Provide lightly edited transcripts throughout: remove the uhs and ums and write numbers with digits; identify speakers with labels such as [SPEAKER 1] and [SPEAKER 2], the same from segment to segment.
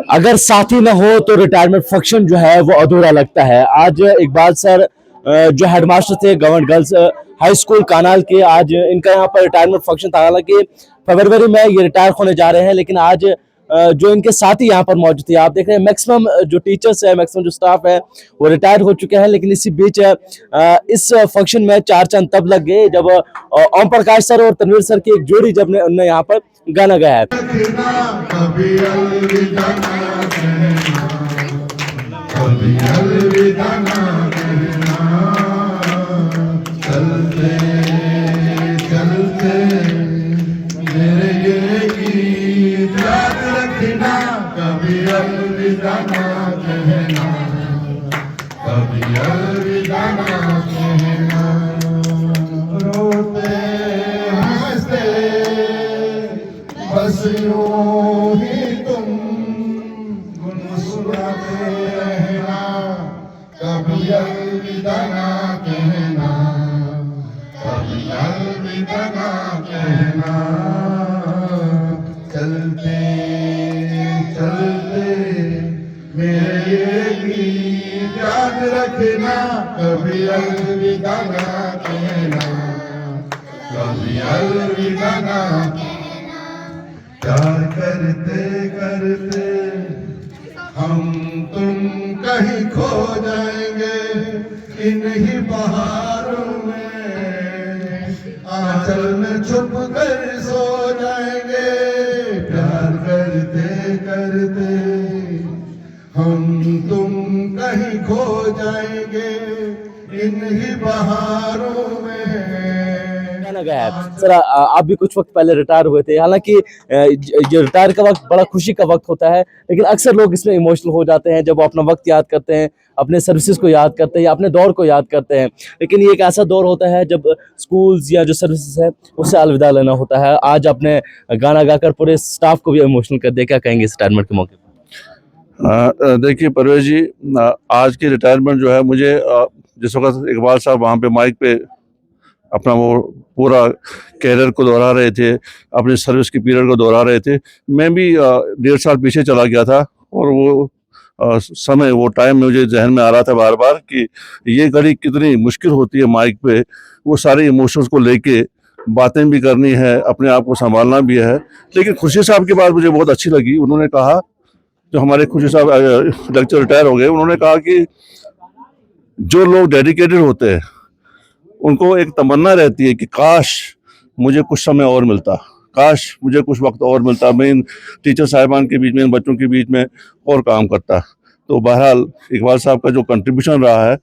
[SPEAKER 1] अगर साथी ना हो तो रिटायरमेंट फंक्शन जो है वो अधूरा लगता है। आज इकबाल सर जो हेडमास्टर थे गवर्नमेंट गर्ल्स हाई स्कूल कानाल के, आज इनका यहाँ पर रिटायरमेंट फंक्शन था। हालांकि फरवरी में ये रिटायर होने जा रहे हैं, लेकिन आज जो इनके साथी यहाँ पर मौजूद थे, आप देख रहे हैं मैक्सिमम जो टीचर्स है, मैक्सिमम जो स्टाफ है वो रिटायर हो चुके हैं। लेकिन इसी बीच इस फंक्शन में चार चांद तब लग गए जब ओम प्रकाश सर और तनवीर सर की एक जोड़ी जब उन्होंने यहाँ पर गाना गाया है।
[SPEAKER 2] चलते चलते मेरे ये गीत याद रखना, कभी अलविदा ना कहना, कभी अलविदा ना कहना। रोते हंसते बस यूं ही तुम गुनगुनाते रहना, कभी अलविदा ना कहना, कभी अलविदा ना कहना। चलते चलते मेरे ये गीत याद रखना, कभी अलविदा ना कहना, कभी अलविदा ना कहना। प्यार करते करते हम तुम कहीं खो जाएंगे, इन्हीं बहारों में आंचल में छुप कर सो जाएंगे। प्यार करते करते हम तुम कहीं खो जाएंगे, इन्हीं बहारों में।
[SPEAKER 1] गाना गाया है। सर आप भी कुछ वक्त पहले रिटायर हुए थे। हालांकि जो रिटायर का वक्त बड़ा खुशी का वक्त होता है, लेकिन अक्सर लोग इसमें इमोशनल हो जाते हैं जब वो अपना वक्त याद करते हैं, अपने सर्विसेज को याद करते हैं या अपने दौर को याद करते हैं। लेकिन ये एक ऐसा दौर होता है जब स्कूल्स या जो सर्विसेज है उससे अलविदा लेना होता है। आज आपने गाना गाकर पूरे स्टाफ को भी इमोशनल कर दिया, क्या कहेंगे इस रिटायरमेंट के मौके पर?
[SPEAKER 3] देखिए परवेज जी, आज की रिटायरमेंट जो है, मुझे जिस वक्त इकबाल साहब वहाँ पे माइक पे अपना वो पूरा कैरियर को दोहरा रहे थे, अपनी सर्विस की पीरियड को दोहरा रहे थे, मैं भी 1.5 साल पीछे चला गया था। और वो समय, वो टाइम मुझे जहन में आ रहा था बार बार कि ये घड़ी कितनी मुश्किल होती है माइक पे वो सारे इमोशंस को लेके बातें भी करनी है, अपने आप को संभालना भी है। लेकिन खुर्शीद साहब की बात मुझे बहुत अच्छी लगी। उन्होंने कहा, जो हमारे खुर्शीद साहब लेक्चर रिटायर हो गए, उन्होंने कहा कि जो लोग डेडिकेटेड होते हैं उनको एक तमन्ना रहती है कि काश मुझे कुछ समय और मिलता, काश मुझे कुछ वक्त और मिलता, मैं इन टीचर साहिबान के बीच में, इन बच्चों के बीच में और काम करता। तो बहरहाल इकबाल साहब का जो कंट्रीब्यूशन रहा है,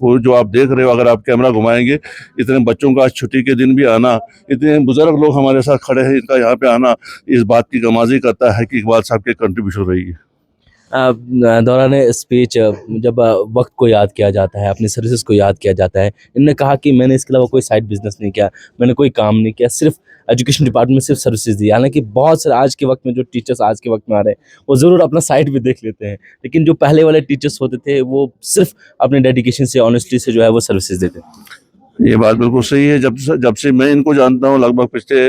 [SPEAKER 3] वो जो आप देख रहे हो, अगर आप कैमरा घुमाएंगे, इतने बच्चों का छुट्टी के दिन भी आना, इतने बुजुर्ग लोग हमारे साथ खड़े हैं, इनका यहाँ पे आना इस बात की गमाजी करता है कि इकबाल साहब के कंट्रीब्यूशन रही है।
[SPEAKER 1] दौरान स्पीच जब वक्त को याद किया जाता है, अपनी सर्विसेज को याद किया जाता है, इन्होंने कहा कि मैंने इसके अलावा कोई साइड बिजनेस नहीं किया, मैंने कोई काम नहीं किया, सिर्फ एजुकेशन डिपार्टमेंट में सिर्फ सर्विसेज दी। हालांकि बहुत सारे आज के वक्त में जो टीचर्स आज के वक्त में आ रहे हैं वो ज़रूर अपना साइड भी देख लेते हैं, लेकिन जो पहले वाले टीचर्स होते थे वो सिर्फ अपने डेडिकेशन से, ऑनेस्टी से जो है वो सर्विसेज देते।
[SPEAKER 3] ये बात बिल्कुल सही है। जब से मैं इनको जानता हूँ, लगभग पिछले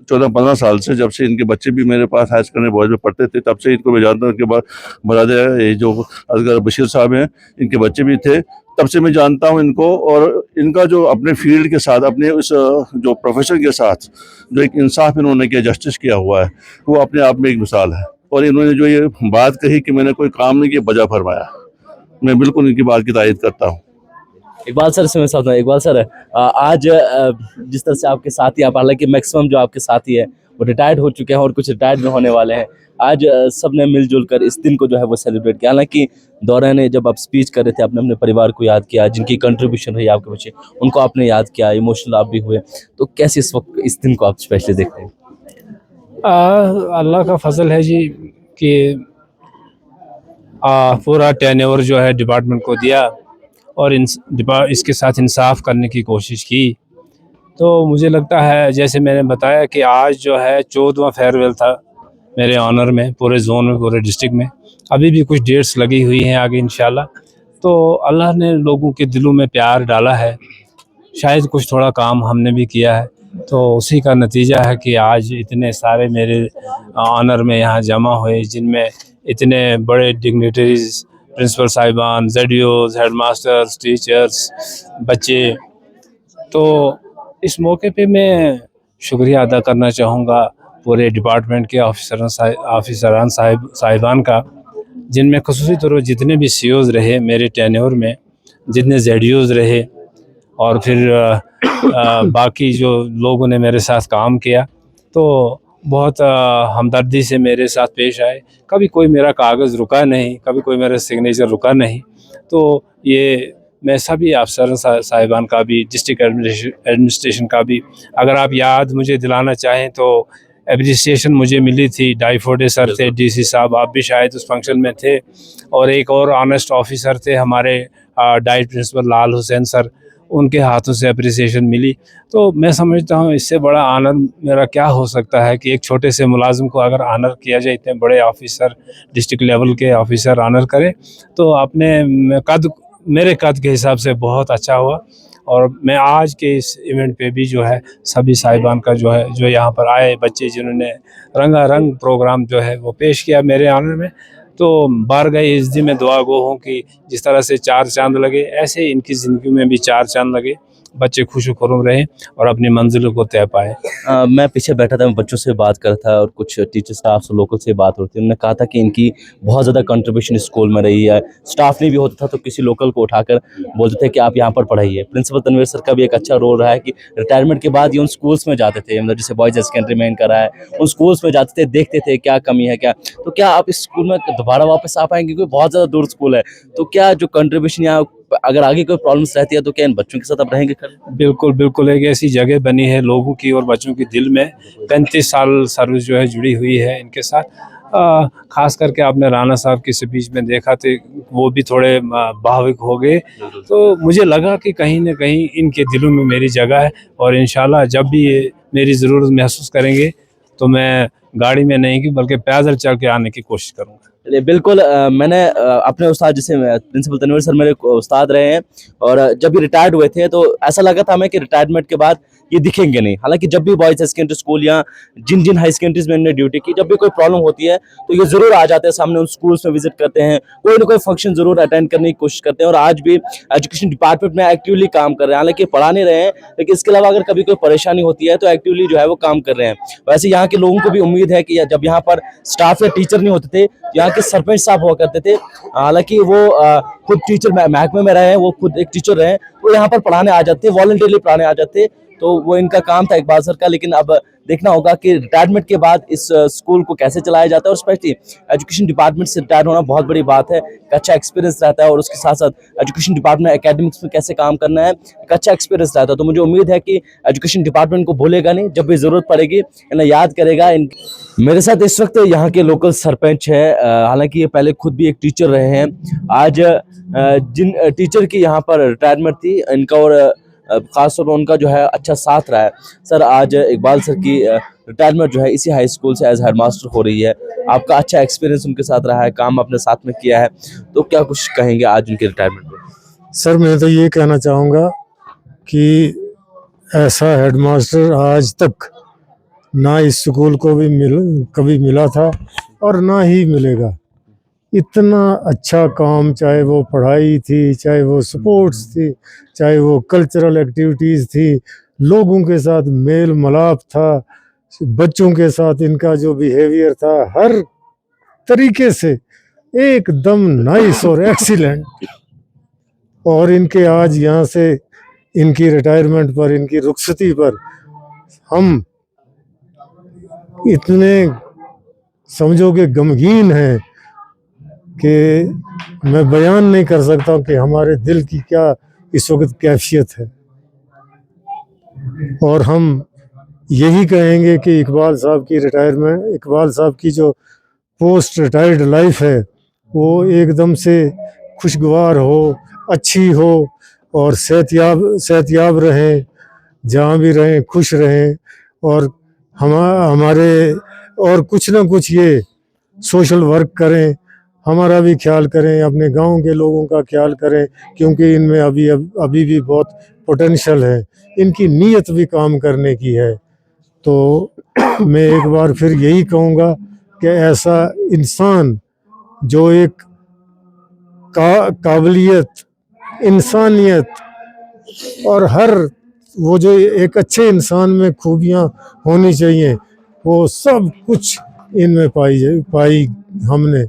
[SPEAKER 3] 14-15 साल से, जब से इनके बच्चे भी मेरे पास हाई सेकेंडरी बॉयज में पढ़ते थे, तब से इनको मैं जानता हूँ। इनके बाद बरादर ये जो असगर बशीर साहब हैं, इनके बच्चे भी थे, तब से मैं जानता हूँ इनको। और इनका जो अपने फील्ड के साथ, अपने उस जो प्रोफेशन के साथ जो एक इंसाफ इन्होंने किया, जस्टिस किया हुआ है, वो अपने आप में एक मिसाल है। और इन्होंने जो ये बात कही कि मैंने कोई काम नहीं किया, बजा फरमाया, मैं बिल्कुल इनकी बात की तायद करता हूँ।
[SPEAKER 1] इकबाल सर से मैं समझता हूँ। इकबाल सर, आज जिस तरह से आपके साथी, आप हालांकि मैक्सिमम जो आपके साथी है वो रिटायर्ड हो चुके हैं और कुछ रिटायर्ड में होने वाले हैं, आज सब ने मिलजुल कर इस दिन को जो है वो सेलिब्रेट किया। हालांकि दौरान जब आप स्पीच कर रहे थे, आपने अपने परिवार को याद किया, जिनकी कंट्रीब्यूशन रही आपके बच्चे, उनको आपने याद किया, इमोशनल आप भी हुए, तो कैसे इस वक्त इस दिन को आप स्पेशली देखते हैं?
[SPEAKER 4] अल्लाह का फजल है जी कि पूरा टेन्योर जो है डिपार्टमेंट को दिया और इसके साथ इंसाफ करने की कोशिश की। तो मुझे लगता है, जैसे मैंने बताया कि आज जो है 14वां फेयरवेल था मेरे ऑनर में, पूरे जोन में, पूरे डिस्ट्रिक्ट में। अभी भी कुछ डेट्स लगी हुई हैं आगे इंशाल्लाह। तो अल्लाह ने लोगों के दिलों में प्यार डाला है, शायद कुछ थोड़ा काम हमने भी किया है। तो उसी का नतीजा है कि आज इतने सारे मेरे ऑनर में यहाँ जमा हुए, जिनमें इतने बड़े डिग्निटरीज, प्रिंसिपल साहिबान, जेडीओज, हेडमास्टर्स, टीचर्स, बच्चे। तो इस मौके पे मैं शुक्रिया अदा करना चाहूँगा पूरे डिपार्टमेंट के ऑफिसरान साहिबान का, जिनमें ख़ुसूसी तौर पर जितने भी सीओज रहे मेरे टेन्योर में, जितने जेडीओज रहे, और फिर बाकी जो लोगों ने मेरे साथ काम किया, तो बहुत हमदर्दी से मेरे साथ पेश आए। कभी कोई मेरा कागज़ रुका नहीं, कभी कोई मेरा सिग्नेचर रुका नहीं। तो ये मैं सभी अफसर साहिबान का भी, डिस्ट्रिक्ट एडमिनिस्ट्रेशन का भी, अगर आप याद मुझे दिलाना चाहें तो एप्रिसिएशन मुझे मिली थी, डाइफोडे सर थे, डीसी साहब, आप भी शायद उस फंक्शन में थे, और एक और ऑनेस्ट ऑफिसर थे हमारे डाइट प्रिंसिपल लाल हुसैन सर, उनके हाथों से अप्रिसिएशन मिली। तो मैं समझता हूँ इससे बड़ा आनर मेरा क्या हो सकता है कि एक छोटे से मुलाजिम को अगर आनर किया जाए, इतने बड़े ऑफिसर, डिस्ट्रिक्ट लेवल के ऑफिसर आनर करें, तो मेरे कद के हिसाब से बहुत अच्छा हुआ। और मैं आज के इस इवेंट पे भी जो है सभी साहिबान का जो यहाँ पर आए बच्चे, जिन्होंने रंगारंग प्रोग्राम जो है वो पेश किया मेरे ऑनर में, तो बारगाह इज़्ज़त में दुआ गो हूँ कि जिस तरह से 4 चांद लगे, ऐसे इनकी ज़िंदगी में भी 4 चांद लगे, बच्चे खुश खुर्रम रहें और अपनी मंजिलों को तय पाएँ।
[SPEAKER 1] मैं पीछे बैठा था, मैं बच्चों से बात कर रहा था और कुछ टीचर स्टाफ से, लोकल से बात हो रही थी। उन्होंने कहा था कि इनकी बहुत ज़्यादा कंट्रीब्यूशन स्कूल में रही है। स्टाफ नहीं भी होता था तो किसी लोकल को उठाकर बोलते थे कि आप यहाँ पर पढ़ाइए। प्रिंसिपल तनवीर सर का भी एक अच्छा रोल रहा है कि रिटायरमेंट के बाद ये उन स्कूल्स में जाते थे, मतलब जैसे बॉयज़ सेकेंडरी में इनका रहा है, उन स्कूल्स में जाते थे, देखते थे क्या कमी है क्या। तो क्या आप इस स्कूल में दोबारा वापस आ पाएंगे, क्योंकि बहुत ज़्यादा दूर स्कूल है, तो क्या जो कंट्रीब्यूशन यहाँ, अगर आगे कोई प्रॉब्लम्स रहती है तो क्या इन बच्चों के साथ आप रहेंगे?
[SPEAKER 4] बिल्कुल, बिल्कुल, एक ऐसी जगह बनी है लोगों की और बच्चों के दिल में। 35 साल सर्विस जो है जुड़ी हुई है इनके साथ। ख़ास करके आपने राणा साहब की स्पीच में देखा थे, वो भी थोड़े भावुक हो गए। तो मुझे लगा कि कहीं न कहीं इनके दिलों में मेरी जगह है, और इंशाल्लाह जब भी ये मेरी ज़रूरत महसूस करेंगे तो मैं गाड़ी में नहीं कि बल्कि पैदल चल के आने की कोशिश करूँगा।
[SPEAKER 1] चलिए, बिल्कुल मैंने अपने उस्ताद, जैसे प्रिंसिपल तनवीर सर मेरे उस्ताद रहे हैं, और जब भी रिटायर्ड हुए थे तो ऐसा लगा था हमें कि रिटायरमेंट के बाद ये दिखेंगे नहीं। हालांकि जब भी बॉयज़ सेकेंडरी स्कूल या जिन जिन हाई सेकेंडरीज में इन्होंने ड्यूटी की, जब भी कोई प्रॉब्लम होती है तो ये ज़रूर आ जाते हैं सामने, उन स्कूल्स में विजिट करते हैं, कोई ना कोई फंक्शन ज़रूर अटेंड करने की कोशिश करते हैं, और आज भी एजुकेशन डिपार्टमेंट में एक्टिवली काम कर रहे हैं। हालांकि पढ़ा नहीं रहे हैं, लेकिन इसके अलावा अगर कभी कोई परेशानी होती है तो एक्टिवली जो है वो काम कर रहे हैं। वैसे यहाँ के लोगों को भी उम्मीद है कि जब यहाँ पर स्टाफ या टीचर नहीं होते थे, यहाँ के सरपंच साहब हुआ करते थे, हालांकि वो खुद टीचर महकमे में रहे हैं, वो खुद एक टीचर रहे हैं, तो यहाँ पर पढ़ाने आ जाते, वॉलंटियरली पढ़ाने आ जाते, तो वो इनका काम था इकबाल सर का। लेकिन अब देखना होगा कि रिटायरमेंट के बाद इस स्कूल को कैसे चलाया जाता है, और स्पेशली एजुकेशन डिपार्टमेंट से रिटायर होना बहुत बड़ी बात है। एक अच्छा एक्सपीरियंस रहता है, और उसके साथ साथ एजुकेशन डिपार्टमेंट एकेडमिक्स में कैसे काम करना है, एक अच्छा एक्सपीरियंस रहता है। तो मुझे उम्मीद है कि एजुकेशन डिपार्टमेंट को भूलेगा नहीं, जब भी जरूरत पड़ेगी इन्हें याद करेगा। मेरे साथ इस वक्त यहाँ के लोकल सरपंच है, हालांकि ये पहले खुद भी एक टीचर रहे हैं। आज जिन टीचर की यहाँ पर रिटायरमेंट थी, इनका और खासतौर पर उनका जो है अच्छा साथ रहा है। सर, आज इकबाल सर की रिटायरमेंट जो है इसी हाई स्कूल से एज हेडमास्टर हो रही है। आपका अच्छा एक्सपीरियंस उनके साथ रहा है, काम आपने साथ में किया है, तो क्या कुछ कहेंगे आज उनके रिटायरमेंट पर?
[SPEAKER 5] सर, मैं तो ये कहना चाहूँगा कि ऐसा हेडमास्टर आज तक ना इस स्कूल को भी कभी मिला था और ना ही मिलेगा। इतना अच्छा काम, चाहे वो पढ़ाई थी, चाहे वो स्पोर्ट्स थी, चाहे वो कल्चरल एक्टिविटीज़ थी, लोगों के साथ मेल मिलाप था, बच्चों के साथ इनका जो बिहेवियर था, हर तरीके से एकदम नाइस और एक्सीलेंट। और इनके आज यहाँ से इनकी रिटायरमेंट पर, इनकी रुखसती पर हम इतने समझो कि गमगीन हैं कि मैं बयान नहीं कर सकता कि हमारे दिल की क्या इस वक्त कैफियत है। और हम यही कहेंगे कि इकबाल साहब की रिटायरमेंट, इकबाल साहब की जो पोस्ट रिटायर्ड लाइफ है वो एकदम से खुशगवार हो, अच्छी हो, और सेहतयाब रहें, जहाँ भी रहें खुश रहें, और हमारे और कुछ ना कुछ ये सोशल वर्क करें, हमारा भी ख्याल करें, अपने गांव के लोगों का ख्याल करें, क्योंकि इनमें अभी भी बहुत पोटेंशियल है, इनकी नीयत भी काम करने की है। तो मैं एक बार फिर यही कहूँगा कि ऐसा इंसान जो एक काबिलियत, इंसानियत और हर वो जो एक अच्छे इंसान में खूबियाँ होनी चाहिए, वो सब कुछ इनमें पाई हमने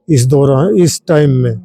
[SPEAKER 5] इस दौरान, इस टाइम में।